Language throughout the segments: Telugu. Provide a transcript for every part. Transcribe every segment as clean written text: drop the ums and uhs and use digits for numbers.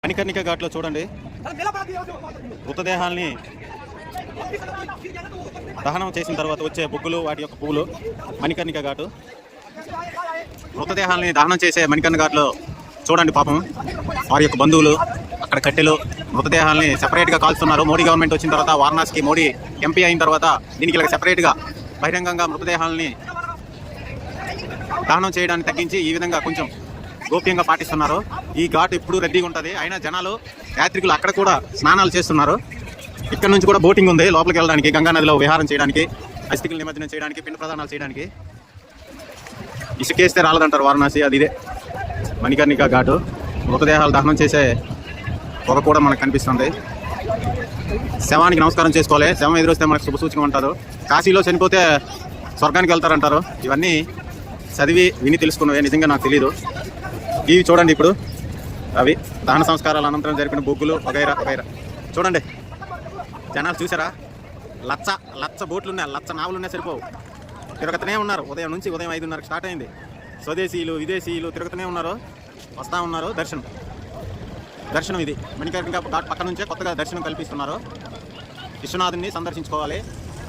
మణికర్ణిక ఘాట్లో చూడండి, మృతదేహాల్ని దహనం చేసిన తర్వాత వచ్చే బొగ్గులు, వాటి యొక్క పువ్వులు. మణికర్ణిక ఘాటు మృతదేహాల్ని దహనం చేసే మణికర్ణిక ఘాట్లో చూడండి, పాపం వారి యొక్క బంధువులు అక్కడ కట్టెలు మృతదేహాల్ని సెపరేట్గా కాల్స్తున్నారు. మోడీ గవర్నమెంట్ వచ్చిన తర్వాత, వారణాసికి మోడీ ఎంపీ అయిన తర్వాత దీనికి ఇలా సెపరేట్గా బహిరంగంగా మృతదేహాలని దహనం చేయడానికి తగ్గించి ఈ విధంగా కొంచెం గోప్యంగా పాటిస్తున్నారు. ఈ ఘాట్ ఎప్పుడు రద్దీగా ఉంటుంది, అయినా జనాలు యాత్రికులు అక్కడ కూడా స్నానాలు చేస్తున్నారు. ఇక్కడ నుంచి కూడా బోటింగ్ ఉంది లోపలికి వెళ్ళడానికి, గంగా నదిలో విహారం చేయడానికి, అస్థికలు నిమజ్జనం చేయడానికి, పిండ ప్రదానాలు చేయడానికి. ఇసుకేస్తే రాలదంటారు వారణాసి, అది ఇదే మణికర్ణిక ఘాటు. మృతదేహాలు దహనం చేసే పొగ కూడా మనకు కనిపిస్తుంది. శవానికి నమస్కారం చేసుకోవాలి, శవం ఎదురొస్తే మనకు శుభసూచకం అంటారు. కాశీలో చనిపోతే స్వర్గానికి వెళ్తారంటారు. ఇవన్నీ చదివి విని తెలుసుకున్నవే, నిజంగా నాకు తెలీదు. ఇవి చూడండి, ఇప్పుడు అవి దహన సంస్కారాల అనంతరం జరిపిన బొగ్గులు వగైరా వగైరా. చూడండి జనాలు చూసారా, లచ్చ బోట్లు ఉన్నాయి, లచ్చ నావులు ఉన్నాయి, సరిపోవు. తిరగతనే ఉన్నారు ఉదయం నుంచి. ఉదయం 5:30కి స్టార్ట్ అయింది. స్వదేశీయులు విదేశీయులు తిరగతనే ఉన్నారు, వస్తూ ఉన్నారు. దర్శనం ఇది మణికర్ణిక ఘాట్ పక్క నుంచే కొత్తగా దర్శనం కల్పిస్తున్నారు. విశ్వనాథుని సందర్శించుకోవాలి.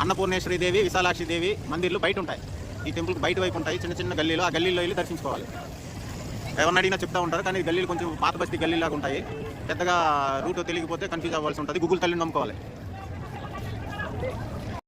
అన్నపూర్ణేశ్వరి దేవి, విశాలాక్షి దేవి మందిర్లు బయట ఉంటాయి. ఈ టెంపుల్కి బయట వైపు ఉంటాయి చిన్న చిన్న గల్లీలు. ఆ గల్లీలో వెళ్ళి దర్శించుకోవాలి. ఎవరిని అడిగినా చెప్తూ ఉంటారు, కానీ గల్లీలు కొంచెం పాత బస్తీ గల్లీలాగా ఉంటాయి. పెద్దగా రూట్ తెలియకపోతే కన్ఫ్యూజ్ అవ్వాల్సి ఉంటుంది. గూగుల్ తల్లిని నమ్ముకోవాలి.